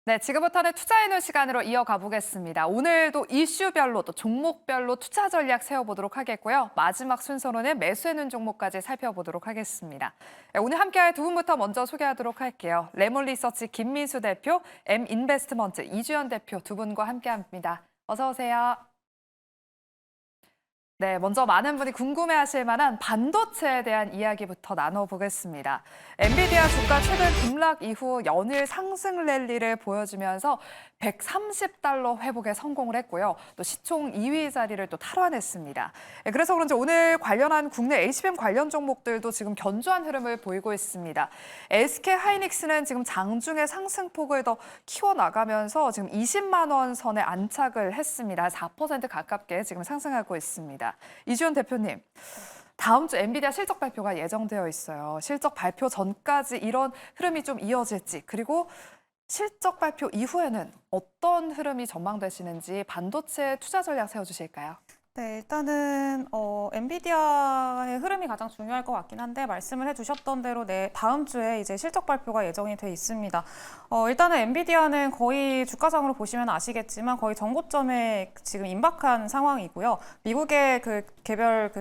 네, 지금부터는 투자해놓은 시간으로 이어가 보겠습니다. 오늘도 이슈별로 또 종목별로 투자 전략 세워보도록 하겠고요. 마지막 순서로는 매수해놓은 종목까지 살펴보도록 하겠습니다. 네, 오늘 함께할 두 분부터 먼저 소개하도록 할게요. 레몬리서치 김민수 대표, M인베스트먼트 이주연 대표 두 분과 함께합니다. 어서 오세요. 네, 먼저 많은 분이 궁금해하실 만한 반도체에 대한 이야기부터 나눠보겠습니다. 엔비디아 주가 최근 급락 이후 연일 상승 랠리를 보여주면서 130달러 회복에 성공을 했고요. 또 시총 2위 자리를 또 탈환했습니다. 네, 그래서 그런지 오늘 관련한 국내 HBM 관련 종목들도 지금 견조한 흐름을 보이고 있습니다. SK 하이닉스는 지금 장중에 상승폭을 더 키워나가면서 지금 20만 원 선에 안착을 했습니다. 4% 가깝게 지금 상승하고 있습니다. 이주연 대표님, 다음 주 엔비디아 실적 발표가 예정되어 있어요. 실적 발표 전까지 이런 흐름이 좀 이어질지, 그리고 실적 발표 이후에는 어떤 흐름이 전망되시는지 반도체 투자 전략 세워주실까요? 네, 일단은 엔비디아의 흐름이 가장 중요할 것 같긴 한데 말씀을 해주셨던 대로 다음 주에 이제 실적 발표가 예정이 돼 있습니다. 일단은 엔비디아는 거의 주가상으로 보시면 아시겠지만 거의 전고점에 지금 임박한 상황이고요. 미국의 그 개별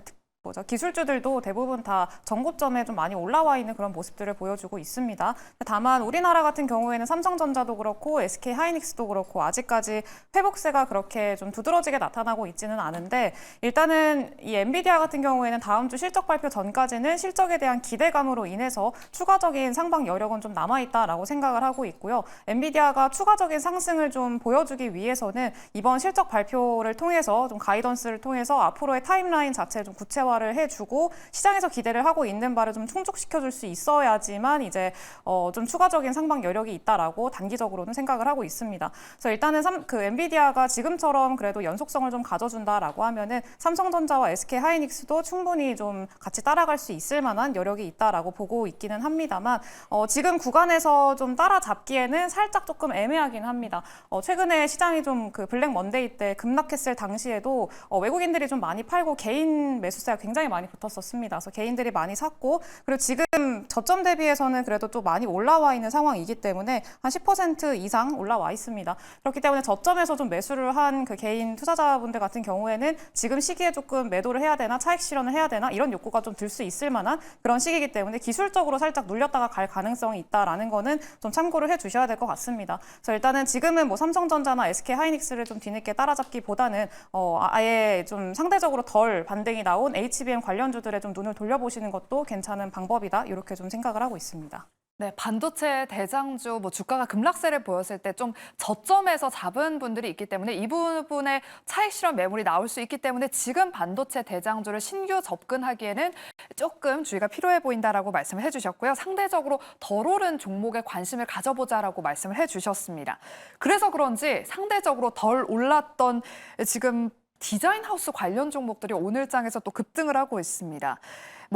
기술주들도 대부분 다 전고점에 좀 많이 올라와 있는 그런 모습들을 보여주고 있습니다. 다만 우리나라 같은 경우에는 삼성전자도 그렇고 SK 하이닉스도 그렇고 아직까지 회복세가 그렇게 좀 두드러지게 나타나고 있지는 않은데, 일단은 이 엔비디아 같은 경우에는 다음 주 실적 발표 전까지는 실적에 대한 기대감으로 인해서 추가적인 상방 여력은 좀 남아있다라고 생각을 하고 있고요. 엔비디아가 추가적인 상승을 좀 보여주기 위해서는 이번 실적 발표를 통해서 좀 가이던스를 통해서 앞으로의 타임라인 자체를 좀 구체화 를 해주고 시장에서 기대를 하고 있는 바를 좀 충족시켜줄 수 있어야지만 이제 좀 추가적인 상방 여력이 있다라고 단기적으로는 생각을 하고 있습니다. 그래서 일단은 엔비디아가 지금처럼 그래도 연속성을 좀 가져준다라고 하면은 삼성전자와 SK 하이닉스도 충분히 좀 같이 따라갈 수 있을 만한 여력이 있다라고 보고 있기는 합니다만 지금 구간에서 좀 따라잡기에는 살짝 조금 애매하긴 합니다. 최근에 시장이 좀 그 블랙 먼데이 때 급락했을 당시에도 외국인들이 좀 많이 팔고 개인 매수세가 굉장히 많이 붙었었습니다. 그래서 개인들이 많이 샀고, 그리고 지금 저점 대비해서는 그래도 좀 많이 올라와 있는 상황이기 때문에 한 10% 이상 올라와 있습니다. 그렇기 때문에 저점에서 좀 매수를 한 그 개인 투자자분들 같은 경우에는 지금 시기에 조금 매도를 해야 되나 차익 실현을 해야 되나 이런 욕구가 좀 들 수 있을 만한 그런 시기이기 때문에 기술적으로 살짝 눌렸다가 갈 가능성이 있다라는 거는 좀 참고를 해주셔야 될 것 같습니다. 그래서 일단은 지금은 뭐 삼성전자나 SK 하이닉스를 좀 뒤늦게 따라잡기보다는 아예 좀 상대적으로 덜 반등이 나온 HBM 관련주들에 좀 눈을 돌려보시는 것도 괜찮은 방법이다, 이렇게 좀 생각을 하고 있습니다. 네, 반도체 대장주 주가가 급락세를 보였을 때 좀 저점에서 잡은 분들이 있기 때문에 이 부분에 차익 실현 매물이 나올 수 있기 때문에 지금 반도체 대장주를 신규 접근하기에는 조금 주의가 필요해 보인다라고 말씀을 해주셨고요. 상대적으로 덜 오른 종목에 관심을 가져보자라고 말씀을 해주셨습니다. 그래서 그런지 상대적으로 덜 올랐던 지금 디자인 하우스 관련 종목들이 오늘장에서 또 급등을 하고 있습니다.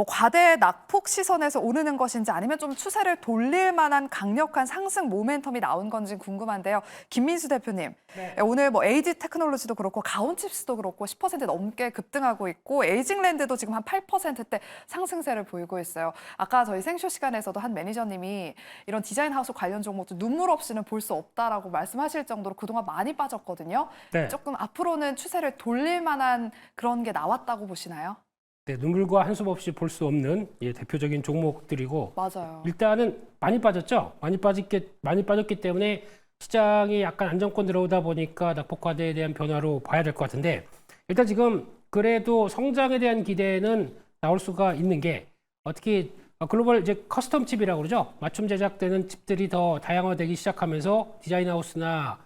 과대 낙폭 시선에서 오르는 것인지 아니면 좀 추세를 돌릴 만한 강력한 상승 모멘텀이 나온 건지 궁금한데요. 김민수 대표님, 네. 오늘 AG 테크놀로지도 그렇고 가온칩스도 그렇고 10% 넘게 급등하고 있고 에이징랜드도 지금 한 8%대 상승세를 보이고 있어요. 아까 저희 생쇼 시간에서도 한 매니저님이 이런 디자인 하우스 관련 종목도 눈물 없이는 볼 수 없다라고 말씀하실 정도로 그동안 많이 빠졌거든요. 네. 조금 앞으로는 추세를 돌릴 만한 그런 게 나왔다고 보시나요? 네, 눈물과 한숨 없이 볼 수 없는 대표적인 종목들이고, 맞아요. 일단은 많이 빠졌죠. 많이 빠졌기 때문에 시장이 약간 안정권 들어오다 보니까 낙폭과대에 대한 변화로 봐야 될 것 같은데, 일단 지금 그래도 성장에 대한 기대는 나올 수가 있는 게, 특히 글로벌 커스텀 칩이라고 그러죠. 맞춤 제작되는 칩들이 더 다양화되기 시작하면서 디자인 하우스나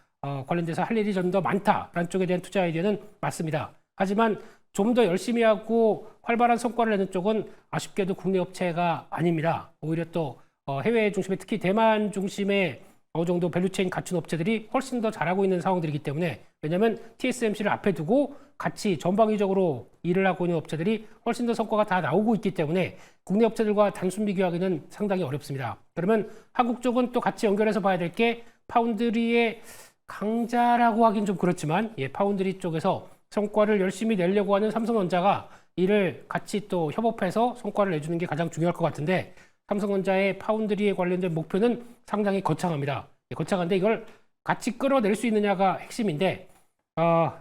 관련돼서 할 일이 좀 더 많다라는 쪽에 대한 투자 아이디어는 맞습니다. 하지만 좀 더 열심히 하고 활발한 성과를 내는 쪽은 아쉽게도 국내 업체가 아닙니다. 오히려 또 해외 중심의, 특히 대만 중심의 어느 정도 밸류체인 갖춘 업체들이 훨씬 더 잘하고 있는 상황들이기 때문에, 왜냐하면 TSMC를 앞에 두고 같이 전방위적으로 일을 하고 있는 업체들이 훨씬 더 성과가 다 나오고 있기 때문에 국내 업체들과 단순 비교하기는 상당히 어렵습니다. 그러면 한국 쪽은 또 같이 연결해서 봐야 될 게 파운드리의 강자라고 하긴 좀 그렇지만, 파운드리 쪽에서 성과를 열심히 내려고 하는 삼성전자가 이를 같이 또 협업해서 성과를 내주는 게 가장 중요할 것 같은데, 삼성전자의 파운드리에 관련된 목표는 상당히 거창합니다. 거창한데 이걸 같이 끌어낼 수 있느냐가 핵심인데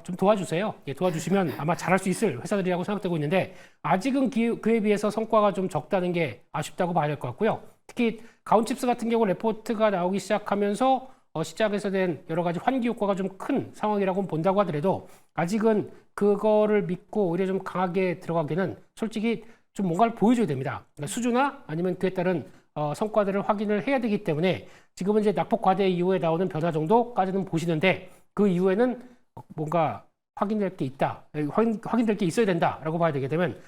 좀 도와주세요. 예, 도와주시면 아마 잘할 수 있을 회사들이라고 생각되고 있는데 아직은 그에 비해서 성과가 좀 적다는 게 아쉽다고 봐야 될 것 같고요. 특히 가온칩스 같은 경우 레포트가 나오기 시작하면서 시작에서 된 여러 가지 환기 효과가 좀 큰 상황이라고 본다고 하더라도 아직은 그거를 믿고 오히려 좀 강하게 들어가기는 솔직히 좀 뭔가를 보여줘야 됩니다. 그러니까 수주나 아니면 그에 따른 성과들을 확인을 해야 되기 때문에 지금은 이제 낙폭 과대 이후에 나오는 변화 정도까지는 보시는데 그 이후에는 뭔가 확인될 게 있다, 확인될 게 있어야 된다라고 봐야 되게 되면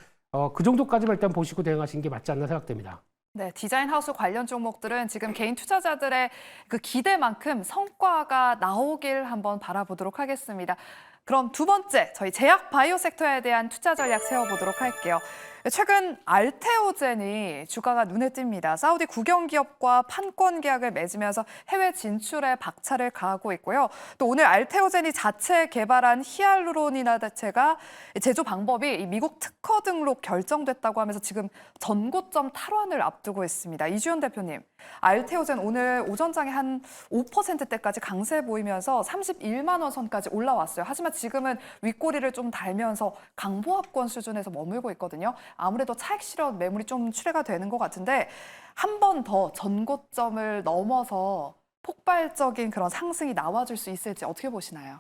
그 정도까지만 일단 보시고 대응하시는 게 맞지 않나 생각됩니다. 네, 디자인 하우스 관련 종목들은 지금 개인 투자자들의 그 기대만큼 성과가 나오길 한번 바라보도록 하겠습니다. 그럼 두 번째, 저희 제약 바이오 섹터에 대한 투자 전략 세워보도록 할게요. 최근 알테오젠이 주가가 눈에 띕니다. 사우디 국영기업과 판권 계약을 맺으면서 해외 진출에 박차를 가하고 있고요. 또 오늘 알테오젠이 자체 개발한 히알루론이나제가 제조 방법이 이 미국 특허 등록 결정됐다고 하면서 지금 전고점 탈환을 앞두고 있습니다. 이주연 대표님, 알테오젠 오늘 오전장에 한 5%대까지 강세 보이면서 31만 원 선까지 올라왔어요. 하지만 지금은 윗꼬리를 좀 달면서 강보합권 수준에서 머물고 있거든요. 아무래도 차익 실현 매물이 좀 출회가 되는 것 같은데 한 번 더 전고점을 넘어서 폭발적인 그런 상승이 나와줄 수 있을지 어떻게 보시나요?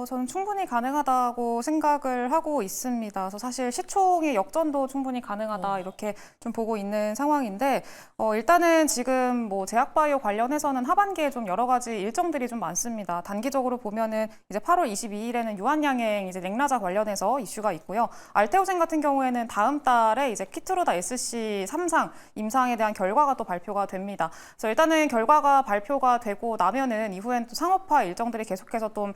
저는 충분히 가능하다고 생각을 하고 있습니다. 그래서 사실 시총의 역전도 충분히 가능하다 이렇게 좀 보고 있는 상황인데 일단은 지금 뭐 제약바이오 관련해서는 하반기에 좀 여러 가지 일정들이 좀 많습니다. 단기적으로 보면은 이제 8월 22일에는 유한양행 이제 넥라자 관련해서 이슈가 있고요. 알테오젠 같은 경우에는 다음 달에 이제 키트루다 SC 3상 임상에 대한 결과가 또 발표가 됩니다. 그래서 일단은 결과가 발표가 되고 나면은 이후엔 또 상업화 일정들이 계속해서 좀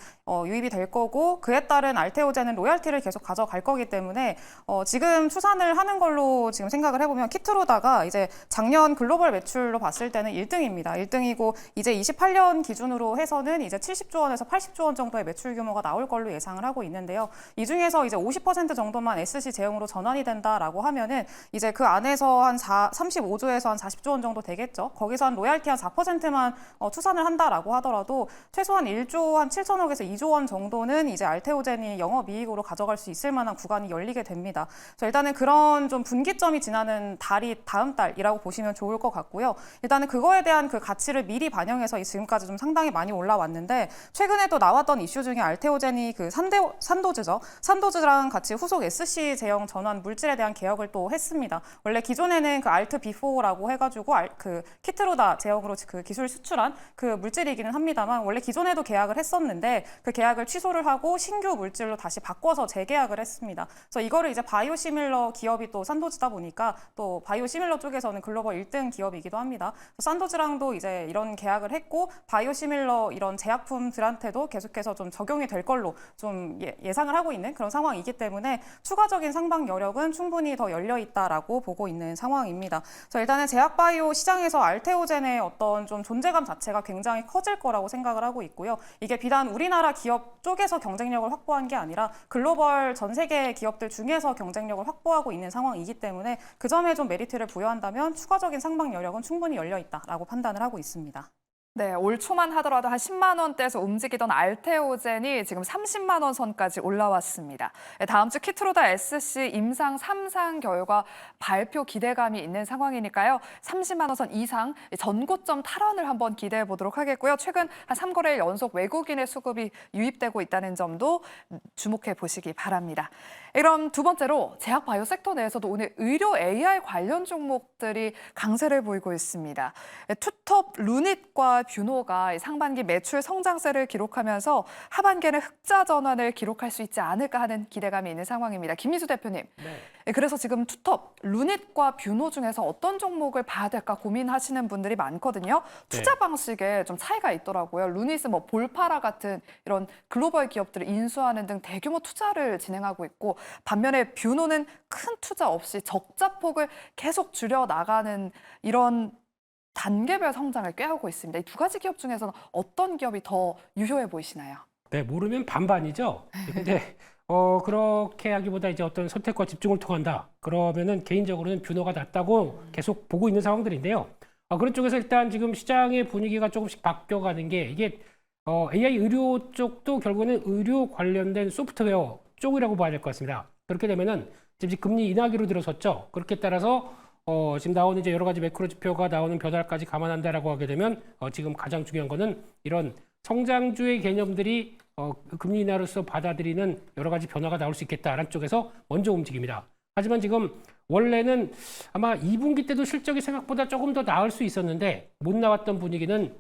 유입이 될 거고 그에 따른 알테오젠은 로열티를 계속 가져갈 거기 때문에 지금 추산을 하는 걸로 지금 생각을 해보면 키트루다가 이제 작년 글로벌 매출로 봤을 때는 1등입니다. 1등이고 이제 28년 기준으로 해서는 이제 70조 원에서 80조 원 정도의 매출 규모가 나올 걸로 예상을 하고 있는데요. 이 중에서 이제 50% 정도만 SC 제형으로 전환이 된다라고 하면은 이제 그 안에서 한 35조에서 한 40조 원 정도 되겠죠. 거기서 한 로열티 한 4%만 추산을 한다라고 하더라도 최소한 1조 한 7천억에서 2조 원 정도는 이제 알테오젠이 영업이익으로 가져갈 수 있을 만한 구간이 열리게 됩니다. 그래서 일단은 그런 좀 분기점이 지나는 달이 다음 달이라고 보시면 좋을 것 같고요. 일단은 그거에 대한 그 가치를 미리 반영해서 지금까지 좀 상당히 많이 올라왔는데 최근에 또 나왔던 이슈 중에 알테오젠이 그 산도즈죠. 산도즈랑 같이 후속 SC 제형 전환 물질에 대한 개혁을 또 했습니다. 원래 기존에는 그 알트 비포라고 해가지고 그 키트루다 제형으로 그 기술 수출한 그 물질이기는 합니다만 원래 기존에도 계약을 했었는데 그 계약을 취소를 하고 신규 물질로 다시 바꿔서 재계약을 했습니다. 그래서 이거를 이제 바이오시밀러 기업이 또 산도즈다 보니까 또 바이오시밀러 쪽에서는 글로벌 1등 기업이기도 합니다. 산도즈랑도 이제 이런 계약을 했고 바이오시밀러 이런 제약품들한테도 계속해서 좀 적용이 될 걸로 좀 예상을 하고 있는 그런 상황이기 때문에 추가적인 상방 여력은 충분히 더 열려 있다라고 보고 있는 상황입니다. 그래서 일단은 제약바이오 시장에서 알테오젠의 어떤 좀 존재감 자체가 굉장히 커질 거라고 생각을 하고 있고요. 이게 비단 우리나라 기업 쪽에서 경쟁력을 확보한 게 아니라 글로벌 전 세계 기업들 중에서 경쟁력을 확보하고 있는 상황이기 때문에 그 점에 좀 메리트를 부여한다면 추가적인 상방 여력은 충분히 열려 있다라고 판단을 하고 있습니다. 네, 올 초만 하더라도 한 10만 원대에서 움직이던 알테오젠이 지금 30만 원 선까지 올라왔습니다. 다음 주 키트루다 SC 임상 3상 결과 발표 기대감이 있는 상황이니까요. 30만 원 선 이상 전고점 탈환을 한번 기대해 보도록 하겠고요. 최근 한 3거래일 연속 외국인의 수급이 유입되고 있다는 점도 주목해 보시기 바랍니다. 그럼 두 번째로 제약 바이오 섹터 내에서도 오늘 의료 AI 관련 종목들이 강세를 보이고 있습니다. 투톱, 루닛과 뷰노가 상반기 매출 성장세를 기록하면서 하반기에는 흑자 전환을 기록할 수 있지 않을까 하는 기대감이 있는 상황입니다. 김미수 대표님. 네. 그래서 지금 투톱, 루닛과 뷰노 중에서 어떤 종목을 봐야 될까 고민하시는 분들이 많거든요. 투자 방식에 좀 차이가 있더라고요. 루닛은 뭐 볼파라 같은 이런 글로벌 기업들을 인수하는 등 대규모 투자를 진행하고 있고 반면에 뷰노는 큰 투자 없이 적자폭을 계속 줄여 나가는 이런 단계별 성장을 꾀하고 있습니다. 이 두 가지 기업 중에서는 어떤 기업이 더 유효해 보이시나요? 네, 모르면 반반이죠. 근데 그렇게 하기보다 이제 어떤 선택과 집중을 통한다. 그러면은 개인적으로는 뷰노가 낫다고 계속 보고 있는 상황들인데요. 그런 쪽에서 일단 지금 시장의 분위기가 조금씩 바뀌어가는 게 이게 AI 의료 쪽도 결국에는 의료 관련된 소프트웨어 쪽이라고 봐야 될 것 같습니다. 그렇게 되면은 지금 금리 인하기로 들어섰죠. 그렇게 따라서 지금 나오는 이제 여러 가지 매크로 지표가 나오는 변화까지 감안한다라고 하게 되면 지금 가장 중요한 거는 이런 성장주의 개념들이 금리 인하로서 받아들이는 여러 가지 변화가 나올 수 있겠다라는 쪽에서 먼저 움직입니다. 하지만 지금 원래는 아마 2분기 때도 실적이 생각보다 조금 더 나을 수 있었는데 못 나왔던 분위기는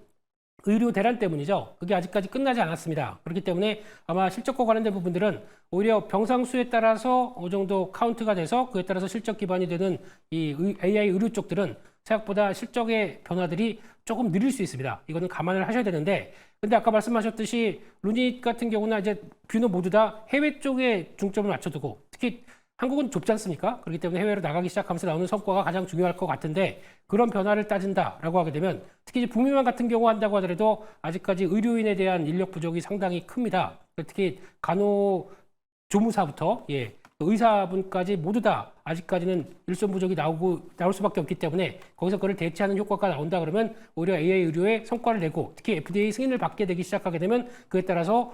의료 대란 때문이죠. 그게 아직까지 끝나지 않았습니다. 그렇기 때문에 아마 실적과 관련된 부분들은 오히려 병상 수에 따라서 어느 정도 카운트가 돼서 그에 따라서 실적 기반이 되는 이 AI 의료 쪽들은 생각보다 실적의 변화들이 조금 느릴 수 있습니다. 이거는 감안을 하셔야 되는데, 근데 아까 말씀하셨듯이 루닛 같은 경우나 이제 뷰노 모두 다 해외 쪽에 중점을 맞춰두고, 특히 한국은 좁지 않습니까? 그렇기 때문에 해외로 나가기 시작하면서 나오는 성과가 가장 중요할 것 같은데, 그런 변화를 따진다라고 하게 되면 특히 이제 북미만 같은 경우 한다고 하더라도 아직까지 의료인에 대한 인력 부족이 상당히 큽니다. 특히 간호조무사부터 의사분까지 모두 다 아직까지는 일손 부족이 나올 수밖에 없기 때문에 거기서 그걸 대체하는 효과가 나온다 그러면 오히려 AI 의료에 성과를 내고 특히 FDA 승인을 받게 되기 시작하게 되면 그에 따라서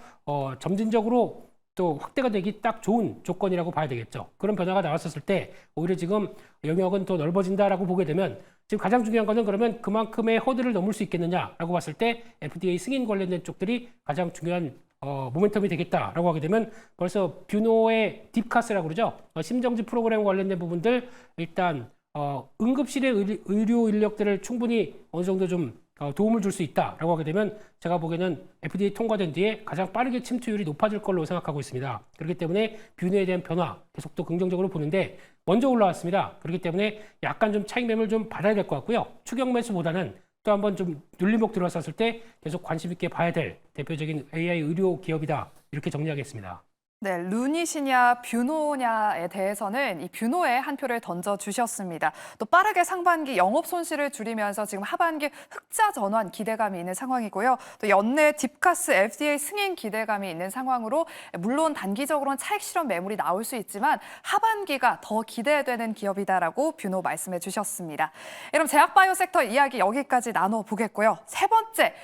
점진적으로 또 확대가 되기 딱 좋은 조건이라고 봐야 되겠죠. 그런 변화가 나왔었을 때 오히려 지금 영역은 더 넓어진다라고 보게 되면 지금 가장 중요한 것은 그러면 그만큼의 허들을 넘을 수 있겠느냐라고 봤을 때 FDA 승인 관련된 쪽들이 가장 중요한 모멘텀이 되겠다라고 하게 되면 벌써 뷰노의 딥카스라고 그러죠. 심정지 프로그램 관련된 부분들 일단 응급실의 의료 인력들을 충분히 어느 정도 좀 도움을 줄 수 있다라고 하게 되면 제가 보기에는 FDA 통과된 뒤에 가장 빠르게 침투율이 높아질 걸로 생각하고 있습니다. 그렇기 때문에 뷰노에 대한 변화 계속 또 긍정적으로 보는데 먼저 올라왔습니다. 그렇기 때문에 약간 좀 차익 매물 좀 받아야 될 것 같고요. 추격 매수보다는 또 한번 좀 눌림목 들어왔을 때 계속 관심 있게 봐야 될 대표적인 AI 의료 기업이다. 이렇게 정리하겠습니다. 네, 루닛이냐 뷰노냐에 대해서는 이 뷰노에 한 표를 던져주셨습니다. 또 빠르게 상반기 영업 손실을 줄이면서 지금 하반기 흑자 전환 기대감이 있는 상황이고요. 또 연내 딥카스 FDA 승인 기대감이 있는 상황으로 물론 단기적으로는 차익 실현 매물이 나올 수 있지만 하반기가 더 기대되는 기업이다라고 뷰노 말씀해 주셨습니다. 그럼 제약바이오 섹터 이야기 여기까지 나눠보겠고요. 세 번째.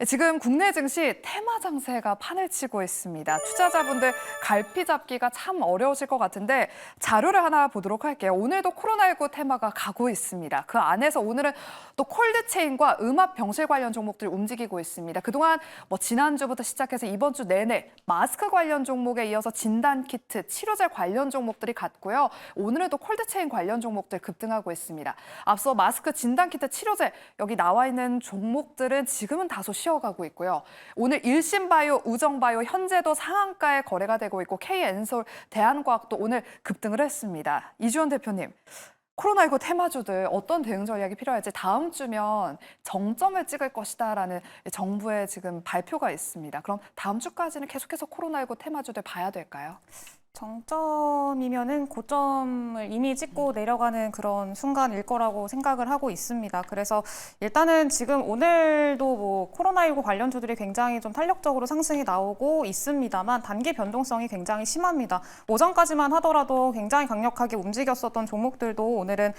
지금 국내 증시 테마 장세가 판을 치고 있습니다. 투자자분들 갈피 잡기가 참 어려우실 것 같은데 자료를 하나 보도록 할게요. 오늘도 코로나19 테마가 가고 있습니다. 그 안에서 오늘은 또 콜드체인과 음압 병실 관련 종목들이 움직이고 있습니다. 그동안 지난주부터 시작해서 이번 주 내내 마스크 관련 종목에 이어서 진단키트, 치료제 관련 종목들이 갔고요. 오늘은 또 콜드체인 관련 종목들 급등하고 있습니다. 앞서 마스크, 진단키트, 치료제 여기 나와 있는 종목들은 지금은 다소 쉬어가고 있고요. 오늘 일신바이오, 우정바이오 현재도 상한가에 거래가 되고 있고 K엔솔, 대한과학도 오늘 급등을 했습니다. 이주연 대표님, 코로나19 테마주들 어떤 대응 전략이 필요할지 다음 주면 정점을 찍을 것이다라는 정부의 지금 발표가 있습니다. 그럼 다음 주까지는 계속해서 코로나19 테마주들 봐야 될까요? 정점이면은 고점을 이미 찍고 내려가는 그런 순간일 거라고 생각을 하고 있습니다. 그래서 일단은 지금 오늘도 코로나19 관련주들이 굉장히 좀 탄력적으로 상승이 나오고 있습니다만 단기 변동성이 굉장히 심합니다. 오전까지만 하더라도 굉장히 강력하게 움직였었던 종목들도 오늘은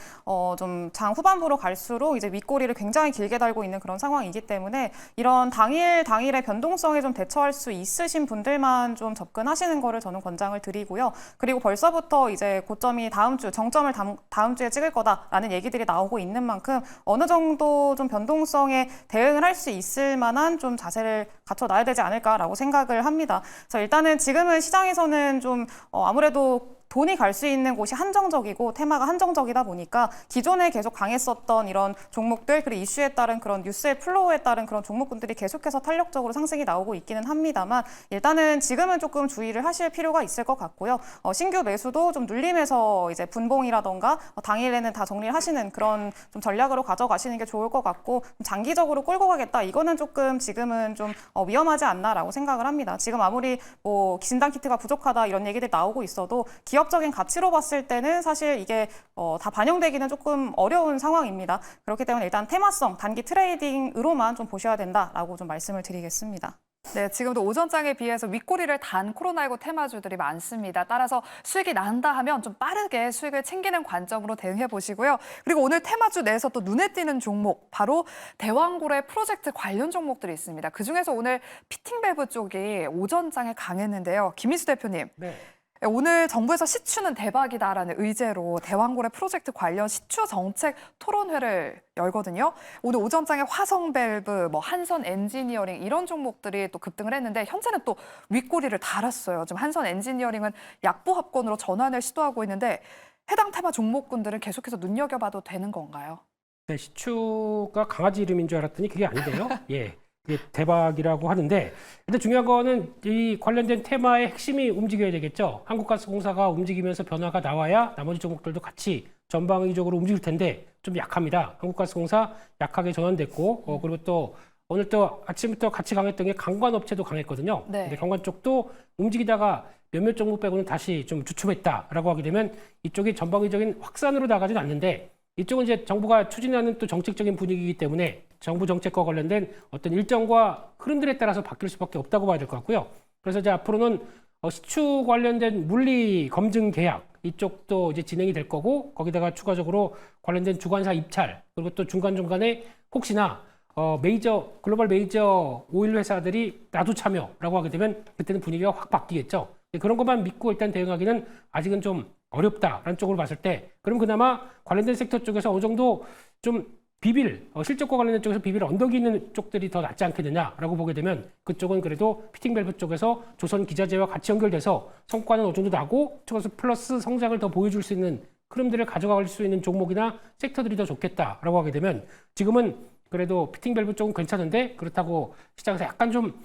좀 장 후반부로 갈수록 이제 윗꼬리를 굉장히 길게 달고 있는 그런 상황이기 때문에 이런 당일의 변동성에 좀 대처할 수 있으신 분들만 좀 접근하시는 거를 저는 권장을 드리고요. 그리고 벌써부터 이제 고점이 다음 주, 정점을 다음 주에 찍을 거다라는 얘기들이 나오고 있는 만큼 어느 정도 좀 변동성에 대응을 할 수 있을 만한 좀 자세를 갖춰놔야 되지 않을까라고 생각을 합니다. 그래서 일단은 지금은 시장에서는 좀 아무래도 돈이 갈 수 있는 곳이 한정적이고 테마가 한정적이다 보니까 기존에 계속 강했었던 이런 종목들 그리고 이슈에 따른 그런 뉴스의 플로우에 따른 그런 종목군들이 계속해서 탄력적으로 상승이 나오고 있기는 합니다만 일단은 지금은 조금 주의를 하실 필요가 있을 것 같고요. 신규 매수도 좀 눌림에서 이제 분봉이라던가 당일에는 다 정리를 하시는 그런 좀 전략으로 가져가시는 게 좋을 것 같고 장기적으로 끌고 가겠다 이거는 조금 지금은 좀 위험하지 않나라고 생각을 합니다. 지금 아무리 진단키트가 부족하다 이런 얘기들 나오고 있어도 기업적인 가치로 봤을 때는 사실 이게 다 반영되기는 조금 어려운 상황입니다. 그렇기 때문에 일단 테마성, 단기 트레이딩으로만 좀 보셔야 된다라고 좀 말씀을 드리겠습니다. 네, 지금도 오전장에 비해서 윗꼬리를 단 코로나19 테마주들이 많습니다. 따라서 수익이 난다 하면 좀 빠르게 수익을 챙기는 관점으로 대응해 보시고요. 그리고 오늘 테마주 내에서 또 눈에 띄는 종목, 바로 대왕고래 프로젝트 관련 종목들이 있습니다. 그중에서 오늘 피팅밸브 쪽이 오전장에 강했는데요. 김희수 대표님. 네. 오늘 정부에서 시추는 대박이다라는 의제로 대왕고래 프로젝트 관련 시추 정책 토론회를 열거든요. 오늘 오전장에 화성밸브, 한선 엔지니어링 이런 종목들이 또 급등을 했는데 현재는 또 윗꼬리를 달았어요. 지금 한선 엔지니어링은 약보합권으로 전환을 시도하고 있는데 해당 테마 종목군들은 계속해서 눈여겨봐도 되는 건가요? 네, 시추가 강아지 이름인 줄 알았더니 그게 아니대요. 예. 이게 대박이라고 하는데 일단 중요한 거는 이 관련된 테마의 핵심이 움직여야 되겠죠. 한국가스공사가 움직이면서 변화가 나와야 나머지 종목들도 같이 전방위적으로 움직일 텐데 좀 약합니다. 한국가스공사 약하게 전환됐고 그리고 또 오늘 또 아침부터 같이 강했던 게 강관업체도 강했거든요. 네. 근데 강관 쪽도 움직이다가 몇몇 종목 빼고는 다시 좀 주춤했다라고 하게 되면 이쪽이 전방위적인 확산으로 나가진 않는데 이쪽은 이제 정부가 추진하는 또 정책적인 분위기이기 때문에 정부 정책과 관련된 어떤 일정과 흐름들에 따라서 바뀔 수밖에 없다고 봐야 될 것 같고요. 그래서 이제 앞으로는 시추 관련된 물리 검증 계약 이쪽도 이제 진행이 될 거고 거기다가 추가적으로 관련된 주관사 입찰 그리고 또 중간중간에 혹시나 글로벌 메이저 오일 회사들이 나도 참여라고 하게 되면 그때는 분위기가 확 바뀌겠죠. 그런 것만 믿고 일단 대응하기는 아직은 좀 어렵다라는 쪽으로 봤을 때 그럼 그나마 관련된 섹터 쪽에서 어느 정도 좀 실적과 관련된 쪽에서 비빌 언덕이 있는 쪽들이 더 낫지 않겠느냐라고 보게 되면 그쪽은 그래도 피팅밸브 쪽에서 조선 기자재와 같이 연결돼서 성과는 어느 정도 나고 쪽에서 플러스 성장을 더 보여줄 수 있는 흐름들을 가져갈 수 있는 종목이나 섹터들이 더 좋겠다라고 하게 되면 지금은 그래도 피팅밸브 쪽은 괜찮은데 그렇다고 시장에서 약간 좀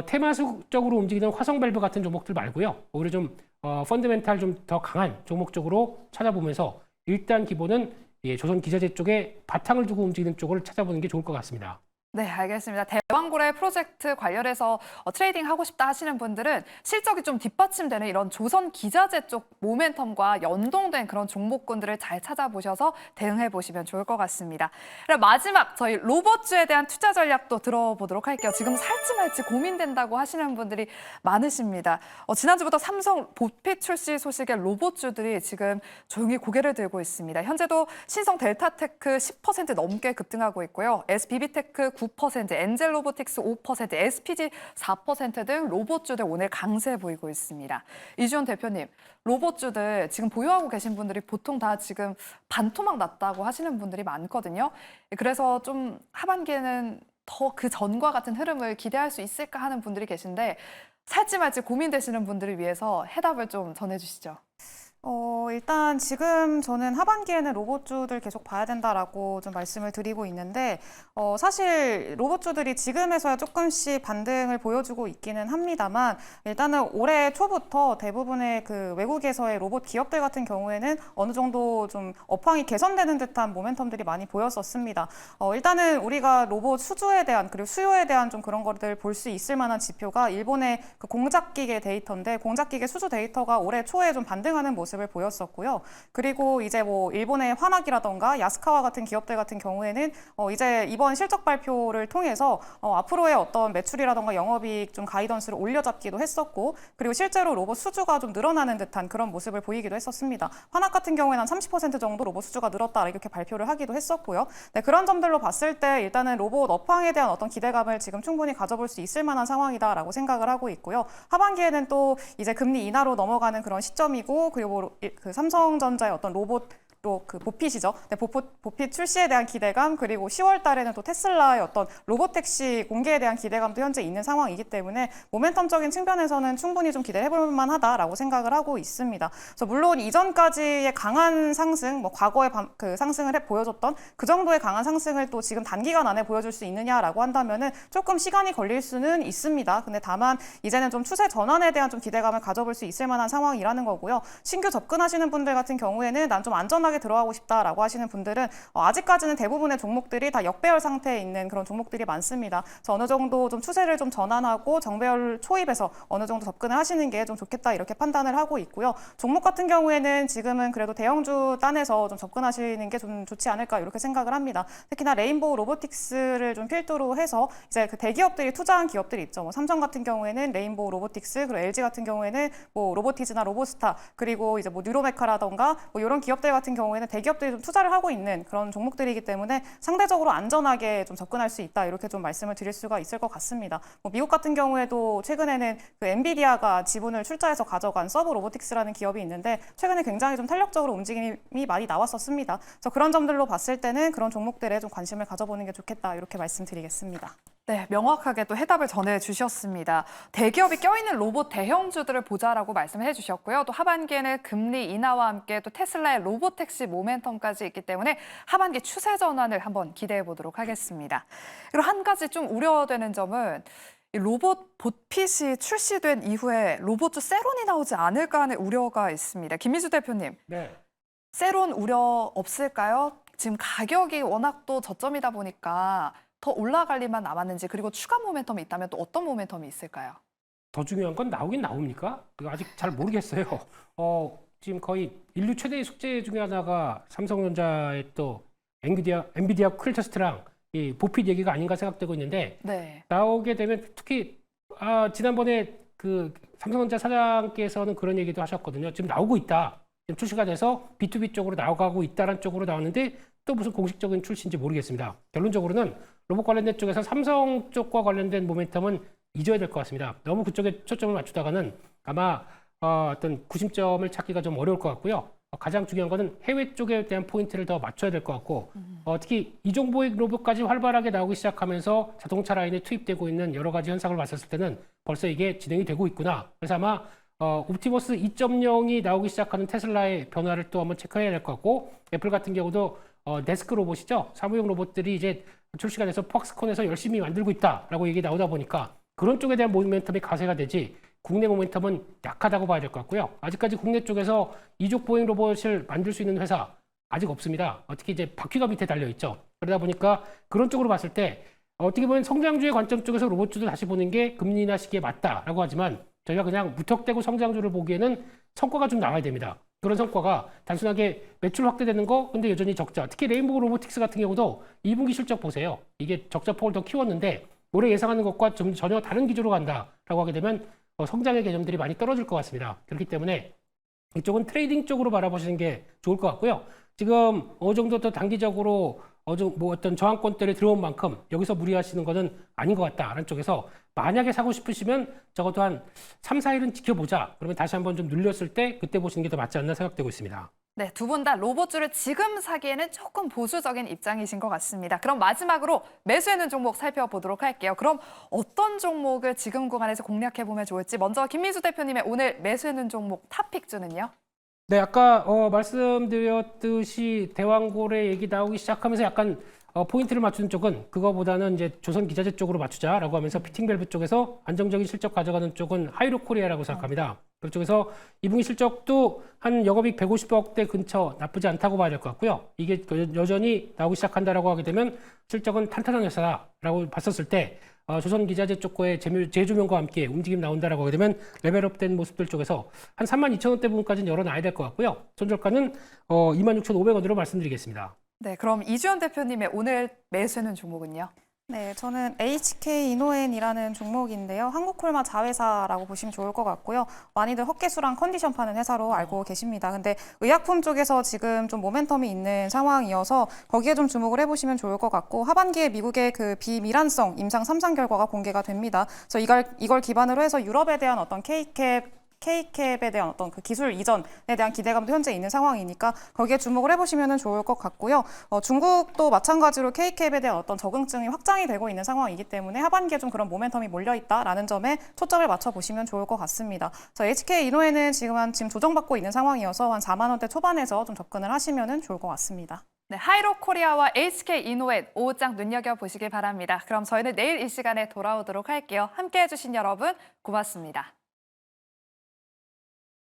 테마적으로 움직이는 화성밸브 같은 종목들 말고요. 오히려 좀 펀더멘탈 좀 더 강한 종목 쪽으로 찾아보면서 일단 기본은 조선 기자재 쪽에 바탕을 두고 움직이는 쪽을 찾아보는 게 좋을 것 같습니다. 네, 알겠습니다. 대왕고래 프로젝트 관련해서 트레이딩 하고 싶다 하시는 분들은 실적이 좀 뒷받침되는 이런 조선 기자재 쪽 모멘텀과 연동된 그런 종목군들을 잘 찾아보셔서 대응해 보시면 좋을 것 같습니다. 그럼 마지막 저희 로봇주에 대한 투자 전략도 들어보도록 할게요. 지금 살지 말지 고민된다고 하시는 분들이 많으십니다. 지난주부터 삼성 보핏 출시 소식의 로봇주들이 지금 조용히 고개를 들고 있습니다. 현재도 신성 델타테크 10% 넘게 급등하고 있고요. SBB테크 9%, 엔젤로보틱스 5%, SPG 4% 등 로봇주들 오늘 강세 보이고 있습니다. 이주원 대표님, 로봇주들 지금 보유하고 계신 분들이 보통 다 지금 반토막 났다고 하시는 분들이 많거든요. 그래서 좀 하반기에는 더 그 전과 같은 흐름을 기대할 수 있을까 하는 분들이 계신데 살지 말지 고민되시는 분들을 위해서 해답을 좀 전해주시죠. 일단 지금 저는 하반기에는 로봇주들 계속 봐야 된다라고 좀 말씀을 드리고 있는데, 사실 로봇주들이 지금에서야 조금씩 반등을 보여주고 있기는 합니다만, 일단은 올해 초부터 대부분의 그 외국에서의 로봇 기업들 같은 경우에는 어느 정도 좀 업황이 개선되는 듯한 모멘텀들이 많이 보였었습니다. 일단은 우리가 로봇 수주에 대한 그리고 수요에 대한 좀 그런 것들 볼 수 있을 만한 지표가 일본의 그 공작기계 데이터인데, 공작기계 수주 데이터가 올해 초에 좀 반등하는 모습을 보였었고요. 그리고 이제 일본의 화나기라던가 야스카와 같은 기업들 같은 경우에는 이제 이번 실적 발표를 통해서 앞으로의 어떤 매출이라던가 영업이익 좀 가이던스를 올려잡기도 했었고, 그리고 실제로 로봇 수주가 좀 늘어나는 듯한 그런 모습을 보이기도 했었습니다. 화낙 같은 경우에는 한 30% 정도 로봇 수주가 늘었다 이렇게 발표를 하기도 했었고요. 네, 그런 점들로 봤을 때 일단은 로봇 업황에 대한 어떤 기대감을 지금 충분히 가져볼 수 있을 만한 상황이다라고 생각을 하고 있고요. 하반기에는 또 이제 금리 인하로 넘어가는 그런 시점이고, 그리고 그 삼성전자의 어떤 로봇 그 보핏이죠. 네, 보핏 출시에 대한 기대감, 그리고 10월 달에는 또 테슬라의 어떤 로봇택시 공개에 대한 기대감도 현재 있는 상황이기 때문에 모멘텀적인 측면에서는 충분히 좀 기대해볼 만하다라고 생각을 하고 있습니다. 그래서 물론 이전까지의 강한 상승, 과거에 그 상승을 보여줬던 그 정도의 강한 상승을 또 지금 단기간 안에 보여줄 수 있느냐라고 한다면은 조금 시간이 걸릴 수는 있습니다. 근데 다만 이제는 좀 추세 전환에 대한 좀 기대감을 가져볼 수 있을 만한 상황이라는 거고요. 신규 접근하시는 분들 같은 경우에는 난 좀 안전하게 꾸준하게 들어가고 싶다라고 하시는 분들은 아직까지는 대부분의 종목들이 다 역배열 상태에 있는 그런 종목들이 많습니다. 그래서 어느 정도 좀 추세를 좀 전환하고 정배열 초입에서 어느 정도 접근을 하시는 게 좀 좋겠다 이렇게 판단을 하고 있고요. 종목 같은 경우에는 지금은 그래도 대형주 단에서 좀 접근하시는 게 좀 좋지 않을까 이렇게 생각을 합니다. 특히나 레인보우 로보틱스를 좀 필두로 해서 이제 그 대기업들이 투자한 기업들이 있죠. 뭐 삼성 같은 경우에는 레인보우 로보틱스, 그리고 LG 같은 경우에는 뭐 로보티즈나 로보스타, 그리고 이제 뭐 뉴로메카라던가 뭐 이런 기업들 같은 경우에는 대기업들이 좀 투자를 하고 있는 그런 종목들이기 때문에 상대적으로 안전하게 좀 접근할 수 있다 이렇게 좀 말씀을 드릴 수가 있을 것 같습니다. 뭐 미국 같은 경우에도 최근에는 그 엔비디아가 지분을 출자해서 가져간 서브 로보틱스라는 기업이 있는데 최근에 굉장히 좀 탄력적으로 움직임이 많이 나왔었습니다. 그래서 그런 점들로 봤을 때는 그런 종목들에 좀 관심을 가져보는 게 좋겠다 이렇게 말씀드리겠습니다. 네, 명확하게 또 해답을 전해주셨습니다. 대기업이 껴있는 로봇 대형주들을 보자라고 말씀해 주셨고요. 또 하반기에는 금리 인하와 함께 또 테슬라의 로보택시 모멘텀까지 있기 때문에 하반기 추세 전환을 한번 기대해 보도록 하겠습니다. 그리고 한 가지 좀 우려되는 점은 이 로봇 봇핏이 출시된 이후에 로봇주 세론이 나오지 않을까 하는 우려가 있습니다. 김민수 대표님, 네. 세론 우려 없을까요? 지금 가격이 워낙 또 저점이다 보니까 더 올라갈 일만 남았는지, 그리고 추가 모멘텀이 있다면 또 어떤 모멘텀이 있을까요? 더 중요한 건 나오긴 나옵니까? 이거 아직 잘 모르겠어요. 지금 거의 인류 최대의 숙제 중에 하나가 삼성전자의 또 엔비디아 퀄테스트랑 이 보핏 얘기가 아닌가 생각되고 있는데 네. 나오게 되면 특히 지난번에 그 삼성전자 사장께서는 그런 얘기도 하셨거든요. 지금 나오고 있다. 지금 출시가 돼서 B2B 쪽으로 나가고 있다는 쪽으로 나왔는데 또 무슨 공식적인 출시인지 모르겠습니다. 결론적으로는 로봇 관련된 쪽에서 삼성 쪽과 관련된 모멘텀은 잊어야 될 것 같습니다. 너무 그쪽에 초점을 맞추다가는 아마 어떤 구심점을 찾기가 좀 어려울 것 같고요. 가장 중요한 거는 해외 쪽에 대한 포인트를 더 맞춰야 될 것 같고 특히 이종보익 로봇까지 활발하게 나오기 시작하면서 자동차 라인에 투입되고 있는 여러 가지 현상을 봤었을 때는 벌써 이게 진행이 되고 있구나. 그래서 아마 옵티머스 2.0이 나오기 시작하는 테슬라의 변화를 또 한번 체크해야 될 것 같고 애플 같은 경우도 데스크 로봇이죠. 사무용 로봇들이 이제 출시가 돼서 퍽스콘에서 열심히 만들고 있다라고 얘기 나오다 보니까 그런 쪽에 대한 모멘텀이 가세가 되지 국내 모멘텀은 약하다고 봐야 될 것 같고요. 아직까지 국내 쪽에서 이족 보행 로봇을 만들 수 있는 회사 아직 없습니다. 특히 이제 바퀴가 밑에 달려 있죠. 그러다 보니까 그런 쪽으로 봤을 때 어떻게 보면 성장주의 관점 쪽에서 로봇주도 다시 보는 게 금리 인하 시기에 맞다라고 하지만 저희가 그냥 무턱대고 성장주를 보기에는 성과가 좀 나와야 됩니다. 그런 성과가 단순하게 매출 확대되는 거 근데 여전히 적자. 특히 레인보우 로보틱스 같은 경우도 2분기 실적 보세요. 이게 적자폭을 더 키웠는데 올해 예상하는 것과 좀 전혀 다른 기조로 간다라고 하게 되면 성장의 개념들이 많이 떨어질 것 같습니다. 그렇기 때문에 이쪽은 트레이딩 쪽으로 바라보시는 게 좋을 것 같고요. 지금 어느 정도 더 단기적으로 어떤 저항권대를 들어온 만큼 여기서 무리하시는 것은 아닌 것 같다라는 쪽에서 만약에 사고 싶으시면 적어도 한 3, 4일은 지켜보자. 그러면 다시 한번 좀 눌렸을 때 그때 보시는 게 더 맞지 않나 생각되고 있습니다. 네, 두 분 다 로봇주를 지금 사기에는 조금 보수적인 입장이신 것 같습니다. 그럼 마지막으로 매수해는 종목 살펴보도록 할게요. 그럼 어떤 종목을 지금 구간에서 공략해보면 좋을지 먼저 김민수 대표님의 오늘 매수해는 종목 탑픽주는요? 네, 아까 말씀드렸듯이 대왕고래 얘기 나오기 시작하면서 약간 포인트를 맞추는 쪽은 그거보다는 이제 조선 기자재 쪽으로 맞추자라고 하면서 피팅밸브 쪽에서 안정적인 실적 가져가는 쪽은 하이로코리아라고 생각합니다. 그쪽에서 2분기 실적도 한 영업이익 150억대 근처 나쁘지 않다고 봐야 될 것 같고요. 이게 여전히 나오기 시작한다라고 하게 되면 실적은 탄탄한 회사라고 봤었을 때 조선 기자재 쪽과의 재조명과 함께 움직임 나온다라고 하게 되면 레벨업된 모습들 쪽에서 한 32,000원대 부분까지는 열어놔야 될 것 같고요. 손절가는 26,500원으로 말씀드리겠습니다. 네, 그럼 이주연 대표님의 오늘 매수해는 종목은요? 네, 저는 HK 이노엔이라는 종목인데요. 한국콜마 자회사라고 보시면 좋을 것 같고요. 많이들 헛개수랑 컨디션 파는 회사로 알고 계십니다. 근데 의약품 쪽에서 지금 좀 모멘텀이 있는 상황이어서 거기에 좀 주목을 해보시면 좋을 것 같고 하반기에 미국의 그 비미란성 임상 3상 결과가 공개가 됩니다. 그래서 이걸 기반으로 해서 유럽에 대한 어떤 K캡에 대한 어떤 그 기술 이전에 대한 기대감도 현재 있는 상황이니까 거기에 주목을 해보시면 좋을 것 같고요. 중국도 마찬가지로 K캡에 대한 어떤 적응증이 확장이 되고 있는 상황이기 때문에 하반기에 좀 그런 모멘텀이 몰려있다라는 점에 초점을 맞춰보시면 좋을 것 같습니다. HK 이노에는 지금 조정받고 있는 상황이어서 한 4만 원대 초반에서 좀 접근을 하시면 좋을 것 같습니다. 네, 하이로코리아와 HK 이노엔 오후장 눈여겨보시길 바랍니다. 그럼 저희는 내일 이 시간에 돌아오도록 할게요. 함께해 주신 여러분 고맙습니다.